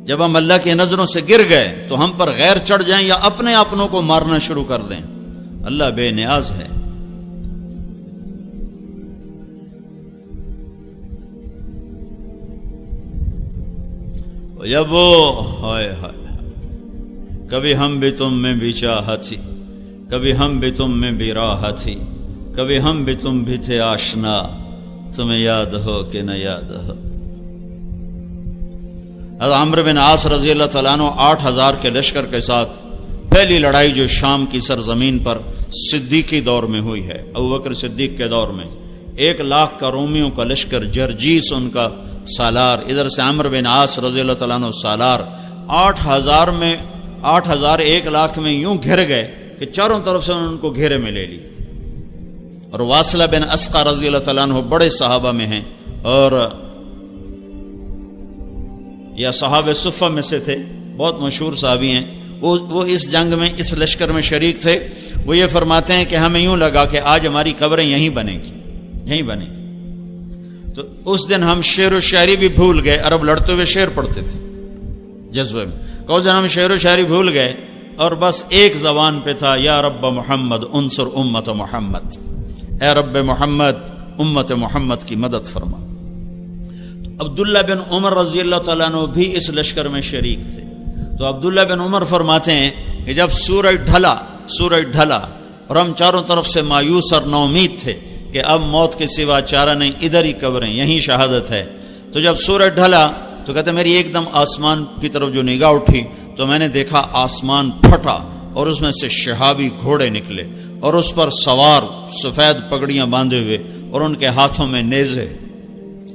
جب ہم اللہ کی نظروں سے گر گئے تو ہم پر غیر چڑھ جائیں یا اپنے اپنوں کو مارنا شروع کر دیں. اللہ بے نیاز ہے. جب ہائے ہائے کبھی ہم بھی تم میں بھی چاہا تھی، کبھی ہم بھی تم میں بھی راہ تھی، کبھی ہم بھی تم بھی تھے آشنا، تمہیں یاد ہو کہ نہ یاد ہو. حضرت عمرو بن عاص رضی اللہ تعالیٰ عنہ 8000 کے لشکر کے ساتھ پہلی لڑائی جو شام کی سرزمین پر صدیقی دور میں ہوئی ہے، ابوبکر صدیق کے دور میں، 1,00,000 کا رومیوں کا لشکر، جرجیس ان کا سالار، ادھر سے عمرو بن عاص رضی اللہ تعالیٰ عنہ سالار، 8000 میں 8000 1,00,000 میں یوں گھر گئے کہ چاروں طرف سے ان کو گھیرے میں لے لی. اور واصلہ بن اسقع رضی اللہ تعالیٰ عنہ بڑے صحابہ میں ہیں اور یا صحابہ صفہ میں سے تھے، بہت مشہور صحابی ہیں. وہ اس جنگ میں، اس لشکر میں شریک تھے. وہ یہ فرماتے ہیں کہ ہمیں یوں لگا کہ آج ہماری قبریں یہیں بنے گی، یہیں بنے گی. تو اس دن ہم شعر و شاعری بھی بھول گئے. عرب لڑتے ہوئے شعر پڑھتے تھے جذبے میں. اس دن ہم شعر و شاعری بھول گئے اور بس ایک زبان پہ تھا، یا رب محمد انصر امت محمد، اے رب محمد امت محمد کی مدد فرما. عبداللہ بن عمر رضی اللہ تعالیٰ عنہ بھی اس لشکر میں شریک تھے. تو عبداللہ بن عمر فرماتے ہیں کہ جب سورج ڈھلا اور ہم چاروں طرف سے مایوس اور نومید تھے کہ اب موت کے سوا چارہ نہیں، ادھر ہی قبریں، یہیں شہادت ہے. تو جب سورج ڈھلا تو کہتے میری ایک دم آسمان کی طرف جو نگاہ اٹھی تو میں نے دیکھا آسمان پھٹا اور اس میں سے شہابی گھوڑے نکلے اور اس پر سوار سفید پگڑیاں باندھے ہوئے اور ان کے ہاتھوں میں نیزے،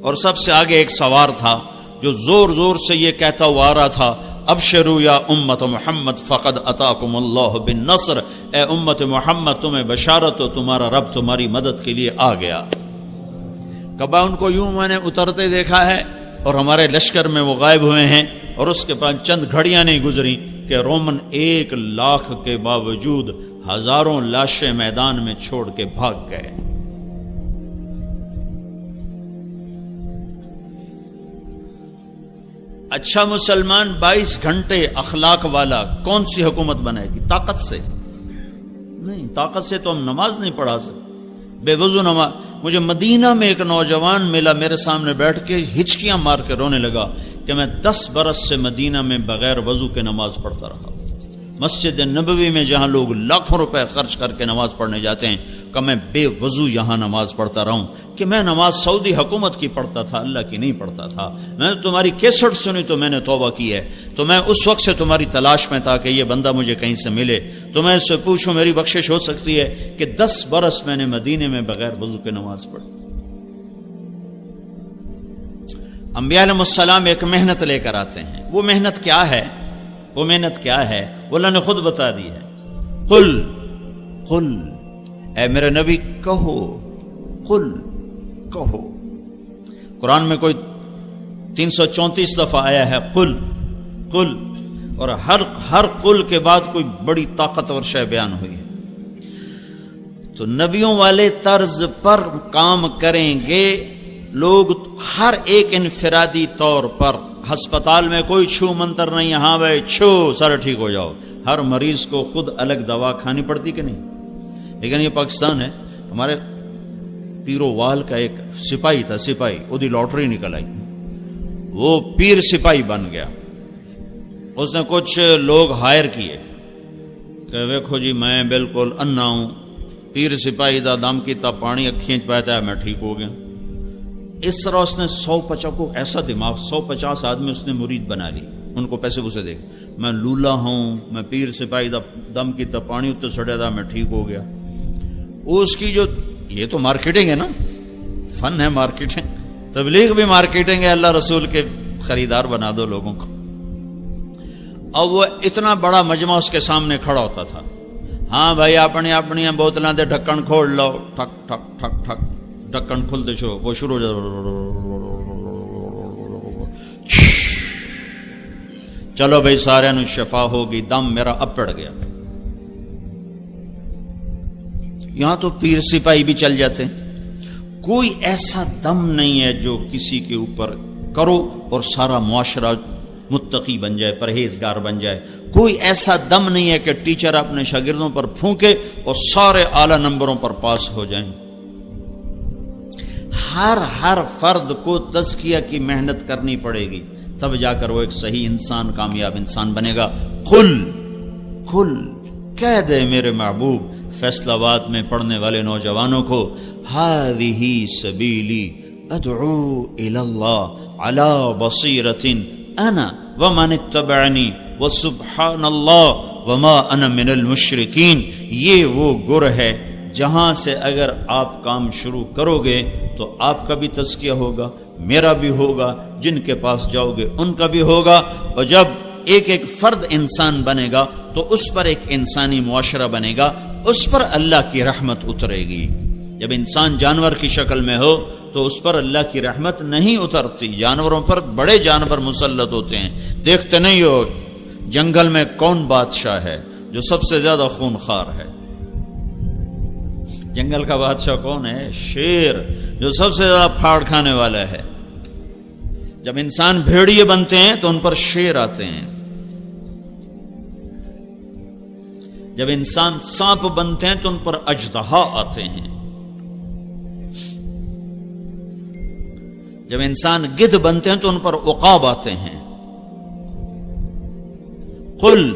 اور سب سے آگے ایک سوار تھا جو زور زور سے یہ کہتا ہوا آ رہا تھا، ابشروا یا امت محمد فقد اتاکم اللہ بالنصر، اے امت محمد تمہیں بشارت ہو، تمہارا رب تمہاری مدد کے لیے آ گیا. کبا ان کو یوں میں نے اترتے دیکھا ہے اور ہمارے لشکر میں وہ غائب ہوئے ہیں، اور اس کے بعد چند گھڑیاں نہیں گزری کہ رومن 1,00,000 کے باوجود ہزاروں لاشیں میدان میں چھوڑ کے بھاگ گئے. اچھا مسلمان 22 گھنٹے اخلاق والا کون سی حکومت بنائے گی؟ طاقت سے نہیں، طاقت سے تو ہم نماز نہیں پڑھا سکتے، بے وضو نماز. مجھے مدینہ میں ایک نوجوان ملا، میرے سامنے بیٹھ کے ہچکیاں مار کے رونے لگا کہ میں 10 برس سے مدینہ میں بغیر وضو کے نماز پڑھتا رہا. مسجد نبوی میں جہاں لوگ لاکھوں روپے خرچ کر کے نماز پڑھنے جاتے ہیں کہ میں بے وضو یہاں نماز پڑھتا رہوں، کہ میں نماز سعودی حکومت کی پڑھتا تھا، اللہ کی نہیں پڑھتا تھا. میں نے تمہاری کیسٹ سنی تو میں نے توبہ کی ہے. تو میں اس وقت سے تمہاری تلاش میں تھا کہ یہ بندہ مجھے کہیں سے ملے تو میں اس سے پوچھوں میری بخشش ہو سکتی ہے کہ 10 برس میں نے مدینے میں بغیر وضو کے نماز پڑھی. انبیاء علیہ السلام ایک محنت لے کر آتے ہیں. وہ محنت کیا ہے؟ وہ محنت کیا ہے؟ وہ اللہ نے خود بتا دی ہے. قل اے میرے نبی کہو، قل کہو. قرآن میں کوئی 334 دفعہ آیا ہے قل قل، اور ہر قل کے بعد کوئی بڑی طاقتور شے بیان ہوئی ہے. تو نبیوں والے طرز پر کام کریں گے لوگ. ہر ایک انفرادی طور پر ہسپتال میں کوئی چھو منتر نہیں، ہاں بھائی چھو سارا ٹھیک ہو جاؤ. ہر مریض کو خود الگ دوا کھانی پڑتی کہ نہیں؟ لیکن یہ پاکستان ہے. ہمارے پیرو وال کا ایک سپاہی تھا، سپاہی، وہ لاٹری نکل آئی، وہ پیر سپاہی بن گیا. اس نے کچھ لوگ ہائر کیے کہ ویکھو جی میں بالکل انا ہوں، پیر سپاہی دا دم کیتا پانی اکھیں چ پاتا ہے، میں ٹھیک ہو گیا. اس طرح اس نے 150 کو ایسا دماغ، 150 آدمی اس نے مرید بنا لی. ان کو پیسے پوسے دے، میں لولا ہوں، میں پیر سپاہی دا دم کی تا پانی اتنے سڑیا تھا، میں ٹھیک ہو گیا. اس کی جو یہ تو مارکیٹنگ ہے نا، فن ہے مارکیٹنگ. تبلیغ بھی مارکیٹنگ ہے. اللہ رسول کے خریدار بنا دو لوگوں کو. اور وہ اتنا بڑا مجمع اس کے سامنے کھڑا ہوتا تھا. ہاں بھائی اپنی اپنی بوتلاں دے ڈھکن کھول لو، ٹھک ٹھک ٹھک ٹھک ڈھکن کھلتے چھو، وہ شروع ہو جاتا. چلو بھائی سارے نو شفا ہوگی، دم میرا اب پڑ گیا. یہاں تو پیر سپاہی بھی چل جاتے. کوئی ایسا دم نہیں ہے جو کسی کے اوپر کرو اور سارا معاشرہ متقی بن جائے، پرہیزگار بن جائے۔ کوئی ایسا دم نہیں ہے کہ ٹیچر اپنے شاگردوں پر پھونکے اور سارے اعلی نمبروں پر پاس ہو جائیں۔ ہر فرد کو تزکیہ کی محنت کرنی پڑے گی، تب جا کر وہ ایک صحیح انسان، کامیاب انسان بنے گا۔ قل کہہ دے میرے محبوب فیصل آباد میں پڑھنے والے نوجوانوں کو، ہذہ سبیلی ادعو الی اللہ علی بصیرۃ انا ومن اتبعنی وسبحان اللہ وما انا من المشرکین۔ یہ وہ گر ہے جہاں سے اگر آپ کام شروع کرو گے تو آپ کا بھی تزکیہ ہوگا، میرا بھی ہوگا، جن کے پاس جاؤ گے ان کا بھی ہوگا، اور جب ایک ایک فرد انسان بنے گا تو اس پر ایک انسانی معاشرہ بنے گا، اس پر اللہ کی رحمت اترے گی۔ جب انسان جانور کی شکل میں ہو تو اس پر اللہ کی رحمت نہیں اترتی۔ جانوروں پر بڑے جانور مسلط ہوتے ہیں، دیکھتے نہیں ہو جنگل میں کون بادشاہ ہے جو سب سے زیادہ خونخوار ہے؟ جنگل کا بادشاہ کون ہے؟ شیر، جو سب سے زیادہ پھاڑ کھانے والا ہے۔ جب انسان بھیڑیے بنتے ہیں تو ان پر شیر آتے ہیں، جب انسان سانپ بنتے ہیں تو ان پر اژدہا آتے ہیں، جب انسان گدھ بنتے ہیں تو ان پر عقاب آتے ہیں۔ قل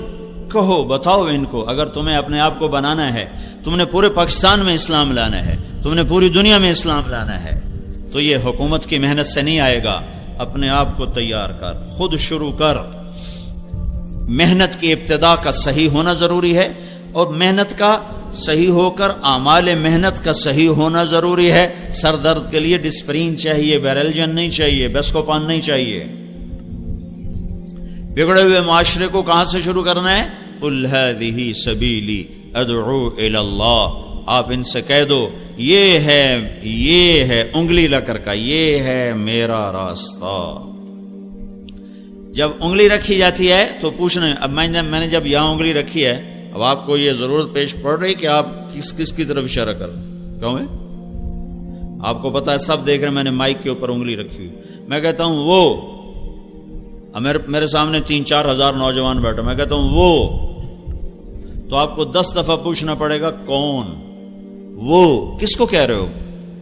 کہو، بتاؤ ان کو، اگر تمہیں اپنے آپ کو بنانا ہے، تم نے پورے پاکستان میں اسلام لانا ہے، تم نے پوری دنیا میں اسلام لانا ہے، تو یہ حکومت کی محنت سے نہیں آئے گا۔ اپنے آپ کو تیار کر، خود شروع کر۔ محنت کی ابتدا کا صحیح ہونا ضروری ہے، اور محنت کا صحیح ہو کر اعمال محنت کا صحیح ہونا ضروری ہے۔ سر درد کے لیے ڈسپرین چاہیے، بیرلجن نہیں چاہیے، بیسکوپان نہیں چاہیے۔ بگڑے ہوئے معاشرے کو کہاں سے شروع کرنا ہے؟ قل ہذہ سبیلی ادعو الی اللہ۔ آپ ان سے کہہ دو یہ ہے انگلی لا کر کا، یہ ہے میرا راستہ۔ جب انگلی رکھی جاتی ہے تو پوچھنا، اب میں نے جب یہاں انگلی رکھی ہے، اب آپ کو یہ ضرورت پیش پڑ رہی کہ آپ کس کی طرف اشارہ کر کیوں ہے؟ آپ کو پتا ہے، سب دیکھ رہے ہیں، میں نے مائک کے اوپر انگلی رکھی ہوئی، میں کہتا ہوں وہ، میرے سامنے 3-4 ہزار نوجوان بیٹھے، میں کہتا ہوں وہ، تو آپ کو 10 دفعہ پوچھنا پڑے گا کون؟ وہ کس کو کہہ رہے ہو؟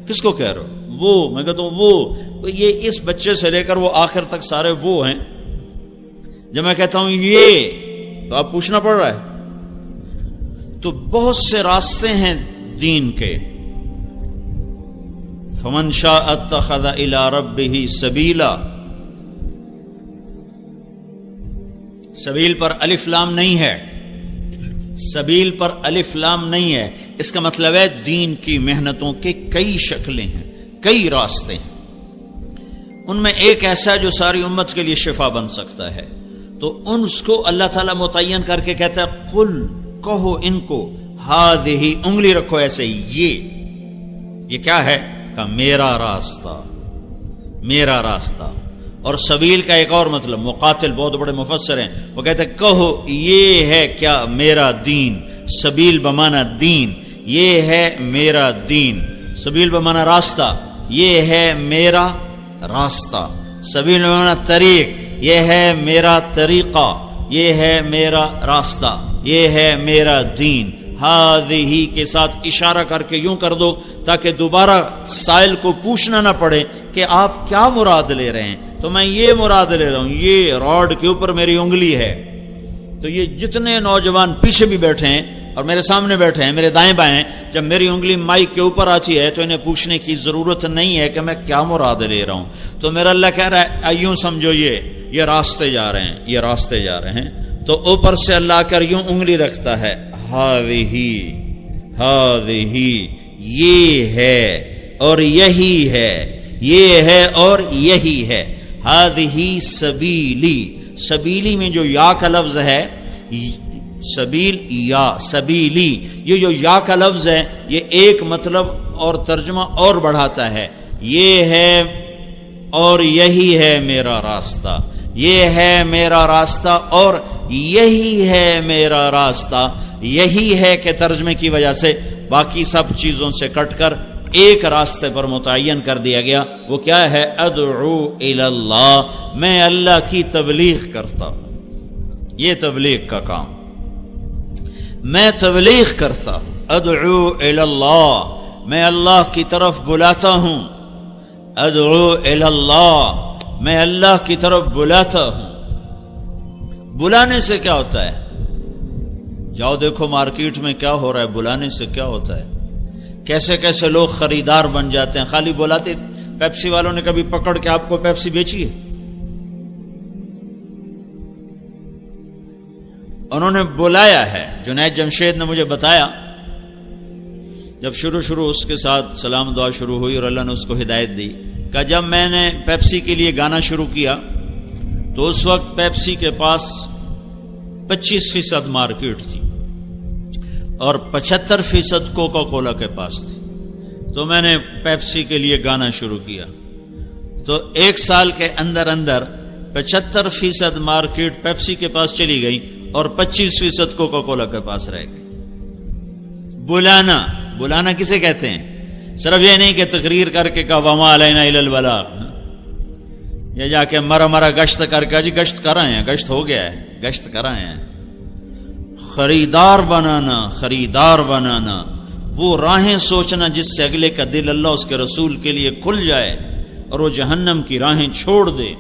کس کو کہہ رہے ہو؟ وہ، میں کہتا ہوں وہ، یہ اس بچے سے لے کر وہ آخر تک سارے وہ ہیں۔ جب میں کہتا ہوں یہ، تو آپ پوچھنا پڑ رہا ہے۔ تو بہت سے راستے ہیں دین کے۔ فمن شاء اتخذ الی ربہ سبیلا، سبیل پر الف لام نہیں ہے، سبیل پر الف لام نہیں ہے، اس کا مطلب ہے دین کی محنتوں کے کئی شکلیں ہیں، کئی راستے ہیں۔ ان میں ایک ایسا ہے جو ساری امت کے لیے شفا بن سکتا ہے، تو ان اس کو اللہ تعالیٰ متعین کر کے کہتا ہے قل، کہو ان کو، ہذہ، انگلی رکھو ایسے، یہ کیا ہے؟ کہ میرا راستہ، میرا راستہ۔ اور سبیل کا ایک اور مطلب، مقاتل بہت بڑے مفسر ہیں، وہ کہتے ہیں کہو یہ ہے کیا؟ میرا دین۔ سبیل بمانا دین، یہ ہے میرا دین۔ سبیل بمانا راستہ، یہ ہے میرا راستہ۔ سبیل بمانا طریق، یہ ہے میرا طریقہ، یہ ہے میرا راستہ، یہ ہے میرا دین۔ ہذہ کے ساتھ اشارہ کر کے یوں کر دو تاکہ دوبارہ سائل کو پوچھنا نہ پڑے کہ آپ کیا مراد لے رہے ہیں۔ تو میں یہ مراد لے رہا ہوں، یہ راڈ کے اوپر میری انگلی ہے۔ تو یہ جتنے نوجوان پیچھے بھی بیٹھے ہیں اور میرے سامنے بیٹھے ہیں، میرے دائیں بائیں، جب میری انگلی مائک کے اوپر آتی ہے تو انہیں پوچھنے کی ضرورت نہیں ہے کہ میں کیا مراد لے رہا ہوں۔ تو میرا اللہ کہہ رہا ہے ایوں سمجھو یہ راستے جا رہے ہیں، یہ راستے جا رہے ہیں۔ تو اوپر سے اللہ کر یوں انگلی رکھتا ہے، ہذہ، یہ ہے اور یہی ہے، یہ ہے اور یہی ہے۔ ہذہ سبیلی، سبیلی میں جو یا کا لفظ ہے، سبیل یا سبیلی، یہ جو یا کا لفظ ہے یہ ایک مطلب اور ترجمہ اور بڑھاتا ہے۔ یہ ہے اور یہی ہے میرا راستہ، یہ ہے میرا راستہ اور یہی ہے میرا راستہ۔ یہی ہے کہ ترجمے کی وجہ سے باقی سب چیزوں سے کٹ کر ایک راستے پر متعین کر دیا گیا، وہ کیا ہے؟ ادعو الی اللہ، میں اللہ کی تبلیغ کرتا ہوں۔ یہ تبلیغ کا کام، میں تبلیغ کرتا ہوں۔ ادعو الی اللہ، میں اللہ کی طرف بلاتا ہوں۔ ادعو الی اللہ، میں اللہ کی طرف بلاتا ہوں۔ بلانے سے کیا ہوتا ہے؟ جاؤ دیکھو مارکیٹ میں کیا ہو رہا ہے، بلانے سے کیا ہوتا ہے، کیسے کیسے لوگ خریدار بن جاتے ہیں خالی بلاتے۔ پیپسی والوں نے کبھی پکڑ کے آپ کو پیپسی بیچی ہے؟ انہوں نے بلایا ہے۔ جنید جمشید نے مجھے بتایا، جب شروع اس کے ساتھ سلام دعا شروع ہوئی اور اللہ نے اس کو ہدایت دی، کہ جب میں نے پیپسی کے لیے گانا شروع کیا تو اس وقت پیپسی کے پاس 25% مارکیٹ تھی اور 75% کوکا کولا کے پاس تھی۔ تو میں نے پیپسی کے لیے گانا شروع کیا تو 1 سال کے اندر 75% مارکیٹ پیپسی کے پاس چلی گئی اور 25% کوکا کولا کے پاس رہ گئی۔ بلانا کسے کہتے ہیں؟ صرف یہ نہیں کہ تقریر کر کے کہا وما علینا الا البلاغ، یا جا کے مرا گشت کر کے جی گشت کر آئے ہیں، گشت ہو گیا ہے، گشت کر آئے ہیں۔ خریدار بنانا، وہ راہیں سوچنا جس سے اگلے کا دل اللہ اس کے رسول کے لیے کھل جائے اور وہ جہنم کی راہیں چھوڑ دے۔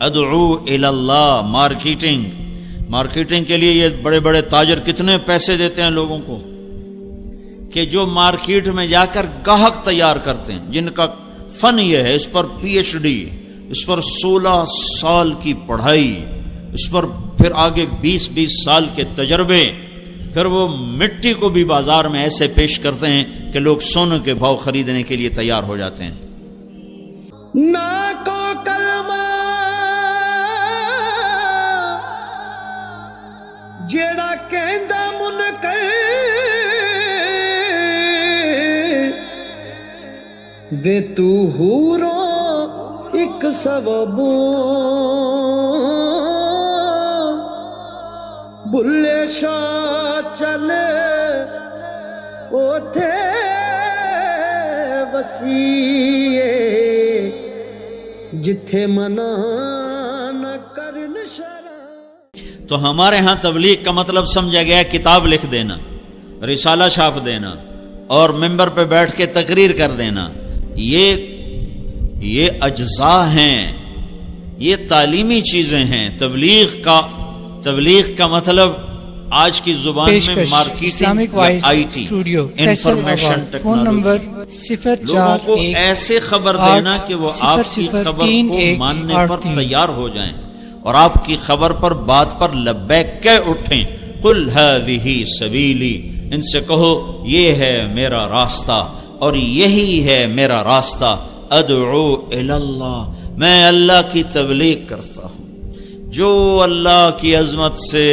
ادعو الی اللہ، مارکیٹنگ کے لیے یہ بڑے بڑے تاجر کتنے پیسے دیتے ہیں لوگوں کو کہ جو مارکیٹ میں جا کر گاہک تیار کرتے ہیں، جن کا فن یہ ہے، اس پر PhD، اس پر 16 سال کی پڑھائی، اس پر پھر آگے 20 سال کے تجربے، پھر وہ مٹی کو بھی بازار میں ایسے پیش کرتے ہیں کہ لوگ سونے کے بھاؤ خریدنے کے لیے تیار ہو جاتے ہیں۔ نہ کو کلمہ جیڑا کہندا منکر وے تو ہورو ایک سبب بلے شاہ چلے اوتھے وسیعے جتھے منع نہ کرن شرع۔ تو ہمارے ہاں تبلیغ کا مطلب سمجھا گیا کتاب لکھ دینا، رسالہ چھاپ دینا اور ممبر پہ بیٹھ کے تقریر کر دینا۔ یہ اجزاء ہیں، یہ تعلیمی چیزیں ہیں۔ تبلیغ کا مطلب آج کی زبان میں مارکیٹنگ، IT، انفارمیشن ٹیکنالوجی، لوگوں کو ایسے خبر دینا کہ وہ آپ کی خبر کو ماننے پر تیار ہو جائیں اور آپ کی خبر پر، بات پر لبیک کہہ اٹھیں۔ قل هذه سبیلی، ان سے کہو یہ ہے میرا راستہ اور یہی ہے میرا راستہ۔ ادعو الی اللہ، میں اللہ کی تبلیغ کرتا ہوں۔ جو اللہ کی عظمت سے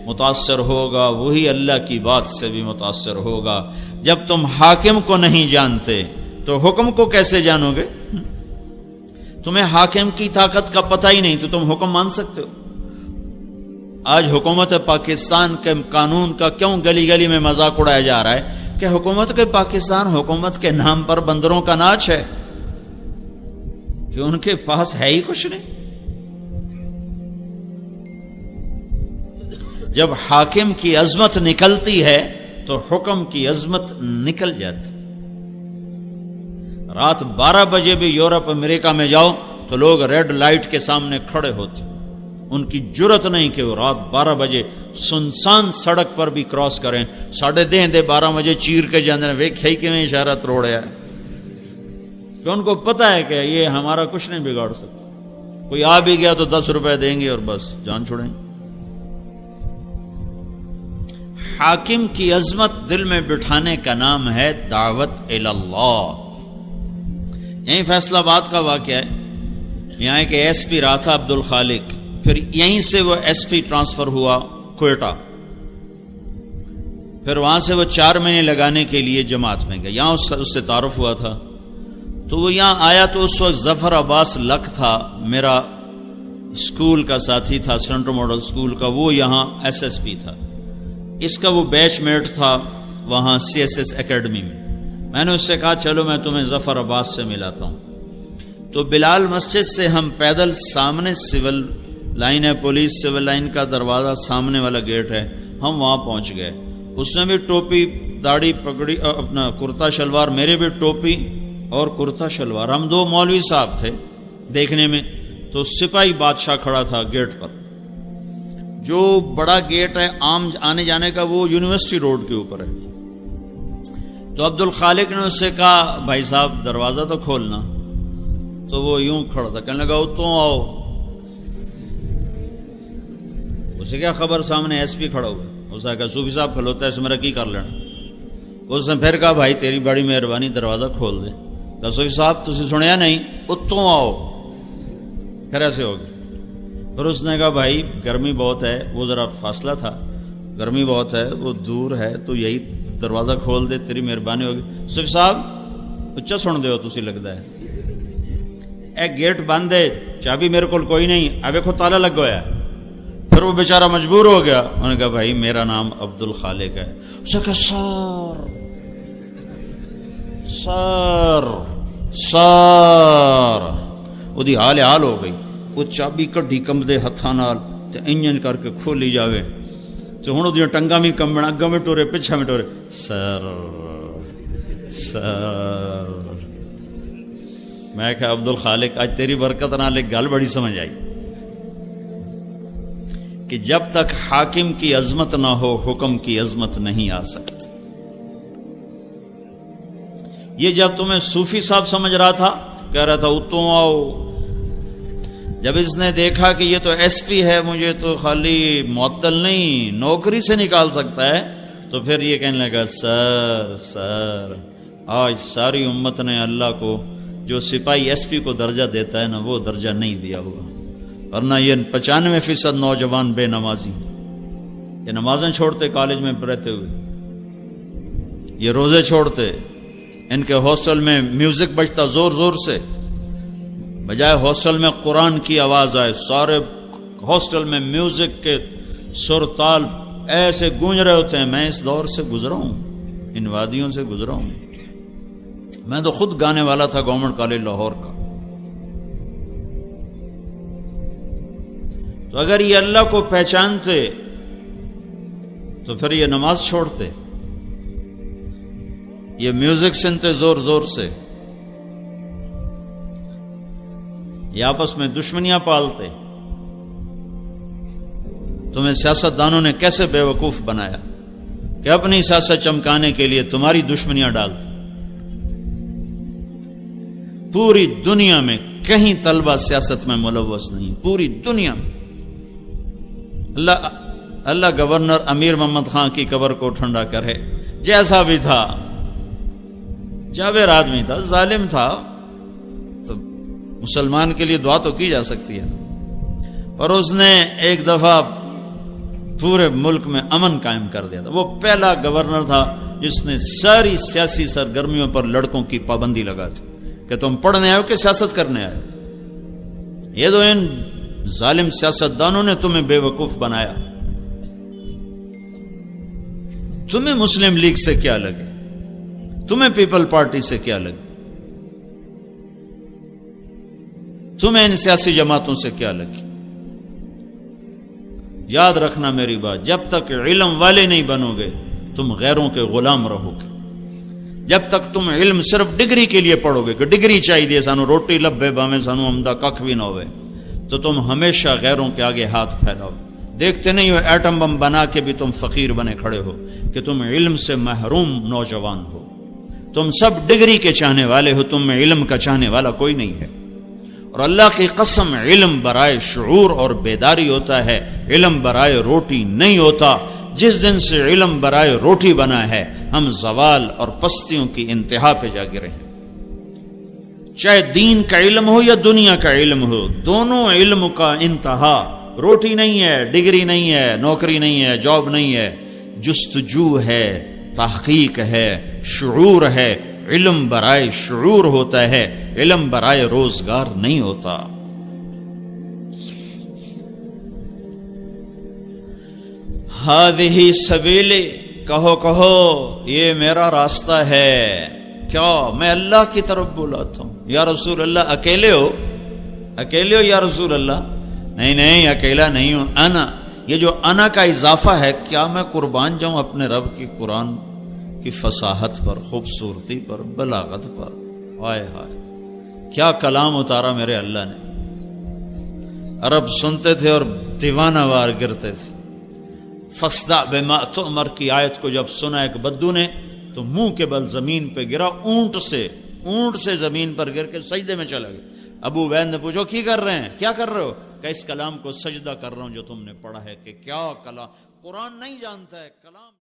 متاثر ہوگا وہی اللہ کی بات سے بھی متاثر ہوگا۔ جب تم حاکم کو نہیں جانتے تو حکم کو کیسے جانو گے؟ تمہیں حاکم کی طاقت کا پتہ ہی نہیں تو تم حکم مان سکتے ہو؟ آج حکومت پاکستان کے قانون کا کیوں گلی گلی میں مذاق اڑایا جا رہا ہے کہ حکومت کے پاکستان حکومت کے نام پر بندروں کا ناچ ہے، کہ ان کے پاس ہے ہی کچھ نہیں۔ جب حاکم کی عظمت نکلتی ہے تو حکم کی عظمت نکل جاتی۔ رات 12 بجے بھی یورپ امریکہ میں جاؤ تو لوگ ریڈ لائٹ کے سامنے کھڑے ہوتے، ان کی جرت نہیں کہ وہ رات 12 بجے سنسان سڑک پر بھی کراس کریں۔ 12:30 بجے چیر کے جانے ویکھے کہ میں اشارت روڑیا ہے، کہ ان کو پتہ ہے کہ یہ ہمارا کچھ نہیں بگاڑ سکتا، کوئی آ بھی گیا تو 10 روپے دیں گے اور بس جان چھوڑیں۔ حاکم کی عظمت دل میں بٹھانے کا نام ہے دعوت الی اللہ۔ یہیں فیصلہ آباد کا واقعہ ہے، یہاں ایک SP رہا تھا عبد الخالق، پھر یہیں سے وہ SP ٹرانسفر ہوا کوئٹہ، پھر وہاں سے وہ 4 مہینے لگانے کے لیے جماعت میں گیا، یہاں اس سے تعارف ہوا تھا۔ تو وہ یہاں آیا تو اس وقت ظفر عباس لک تھا، میرا اسکول کا ساتھی تھا، سینٹرل ماڈل اسکول کا، وہ یہاں SSP تھا، اس کا وہ بیچ میٹ تھا وہاں CSS اکیڈمی میں۔ میں نے اس سے کہا چلو میں تمہیں ظفر عباس سے ملاتا ہوں. تو بلال مسجد سے ہم پیدل سامنے سول لائن ہے، پولیس سول لائن کا دروازہ سامنے والا گیٹ ہے، ہم وہاں پہنچ گئے. اس نے بھی ٹوپی داڑھی پگڑی اپنا کرتا شلوار، میرے بھی ٹوپی اور کرتا شلوار. ہم دو مولوی صاحب تھے دیکھنے میں. تو سپاہی بادشاہ کھڑا تھا گیٹ پر. جو بڑا گیٹ ہے عام آنے جانے کا وہ یونیورسٹی روڈ کے اوپر ہے. تو عبد الخالق نے اس سے کہا بھائی صاحب دروازہ تو کھولنا. تو وہ یوں کھڑا تھا، کہنے لگا تو آؤ. اسے کیا خبر سامنے ایس پی کھڑا ہوا. اس نے کہا صوفی صاحب کھلوتا ہے اس میرا کی کر لینا. اس نے پھر کہا بھائی تیری بڑی مہربانی دروازہ کھول دے. کہا صوفی صاحب تسی سنیا نہیں، اتوں آؤ. پھر ایسے ہو گیا. پھر اس نے کہا بھائی گرمی بہت ہے، وہ ذرا فاصلہ تھا، گرمی بہت ہے وہ دور ہے، تو یہی دروازہ کھول دے تیری مہربانی ہوگی. صوفی صاحب اچھا سن دے ہو تسی لگتا ہے، اے گیٹ بند ہے، چابی میرے کو کوئی نہیں، اب دیکھو تالا لگ گیا. پھر وہ بیچارہ مجبور ہو گیا. انہوں نے کہا بھائی میرا نام عبد الخالق ہے. اس نے کہا سار وہ حال ہو گئی. وہ چابی کڈی کمبدے ہتھاں نال تے انجن کر کے کھولی جاوے. تو ہن اودیاں ٹنگاں بھی کمبن، اگاں بھی ٹورے پچھا بھی ٹورے. سر میں کہا عبد الخالق آج تیری برکت نال ایک گل بڑی سمجھ آئی کہ جب تک حاکم کی عظمت نہ ہو حکم کی عظمت نہیں آ سکتی. یہ جب تمہیں صوفی صاحب سمجھ رہا تھا، کہہ رہا تھا اتوں آؤ، جب اس نے دیکھا کہ یہ تو ایس پی ہے، مجھے تو خالی معطل نہیں نوکری سے نکال سکتا ہے، تو پھر یہ کہنے لگا سر آج ساری امت نے اللہ کو جو سپاہی ایس پی کو درجہ دیتا ہے نا وہ درجہ نہیں دیا ہوا. ورنہ یہ 95% نوجوان بے نمازی، یہ نمازیں چھوڑتے کالج میں رہتے ہوئے، یہ روزے چھوڑتے، ان کے ہاسٹل میں میوزک بجتا زور زور سے، بجائے ہاسٹل میں قرآن کی آواز آئے سارے ہاسٹل میں میوزک کے سر تال ایسے گونج رہے ہوتے ہیں. میں اس دور سے گزرا ہوں، ان وادیوں سے گزرا ہوں. میں تو خود گانے والا تھا گورنمنٹ کالج لاہور کا. تو اگر یہ اللہ کو پہچانتے تو پھر یہ نماز چھوڑتے، یہ میوزک سنتے زور زور سے، یہ آپس میں دشمنیاں پالتے. تمہیں سیاست دانوں نے کیسے بے وقوف بنایا کہ اپنی سیاست چمکانے کے لیے تمہاری دشمنیاں ڈالتے. پوری دنیا میں کہیں طلبہ سیاست میں ملوث نہیں، پوری دنیا میں. اللہ گورنر امیر محمد خان کی قبر کو ٹھنڈا کرے، جیسا بھی تھا جابر آدمی تھا، ظالم تھا، تو مسلمان کے لیے دعا تو کی جا سکتی ہے. اور اس نے ایک دفعہ پورے ملک میں امن قائم کر دیا تھا. وہ پہلا گورنر تھا جس نے ساری سیاسی سرگرمیوں پر لڑکوں کی پابندی لگا دی کہ تم پڑھنے آئے ہو کہ سیاست کرنے آئے ہو. یہ تو ان ظالم سیاستدانوں نے تمہیں بے وقوف بنایا. تمہیں مسلم لیگ سے کیا لگے، تمہیں پیپل پارٹی سے کیا لگے، تمہیں ان سیاسی جماعتوں سے کیا لگی. یاد رکھنا میری بات، جب تک علم والے نہیں بنو گے تم غیروں کے غلام رہو گے. جب تک تم علم صرف ڈگری کے لیے پڑھو گے کہ ڈگری چاہیے سانو روٹی لبے باویں سانو عمدہ ککھ بھی نہ ہوئے، تو تم ہمیشہ غیروں کے آگے ہاتھ پھیلاؤ. دیکھتے نہیں ہو ایٹم بم بنا کے بھی تم فقیر بنے کھڑے ہو کہ تم علم سے محروم نوجوان ہو. تم سب ڈگری کے چاہنے والے ہو، تم میں علم کا چاہنے والا کوئی نہیں ہے. اور اللہ کی قسم علم برائے شعور اور بیداری ہوتا ہے، علم برائے روٹی نہیں ہوتا. جس دن سے علم برائے روٹی بنا ہے ہم زوال اور پستیوں کی انتہا پہ جا گرے ہیں. چاہے دین کا علم ہو یا دنیا کا علم ہو، دونوں علم کا انتہا روٹی نہیں ہے، ڈگری نہیں ہے، نوکری نہیں ہے، جاب نہیں ہے، جستجو ہے، تحقیق ہے، شعور ہے. علم برائے شعور ہوتا ہے، علم برائے روزگار نہیں ہوتا. ہذہ سبیلی، کہو یہ میرا راستہ ہے. کیا میں اللہ کی طرف بلاتا ہوں؟ یا رسول اللہ اکیلے ہو یا رسول اللہ؟ نہیں اکیلا نہیں ہوں، انا، یہ جو انا کا اضافہ ہے، کیا میں قربان جاؤں اپنے رب کی قرآن کی فصاحت پر، خوبصورتی پر، بلاغت پر؟ ہائے ہائے کیا کلام اتارا میرے اللہ نے۔ عرب سنتے تھے اور دیوانہ وار گرتے تھے۔ فاصدع بما تؤمر کی آیت کو جب سنا ایک بدو نے تو منہ کے بل زمین پہ گرا، اونٹ سے زمین پر گر کے سجدے میں چلا گیا۔ ابو وید نے پوچھو کی کر رہے ہیں، کیا کر رہے ہو؟ کہ اس کلام کو سجدہ کر رہا ہوں جو تم نے پڑھا ہے۔ کہ کیا کلام، قرآن نہیں جانتا ہے کلام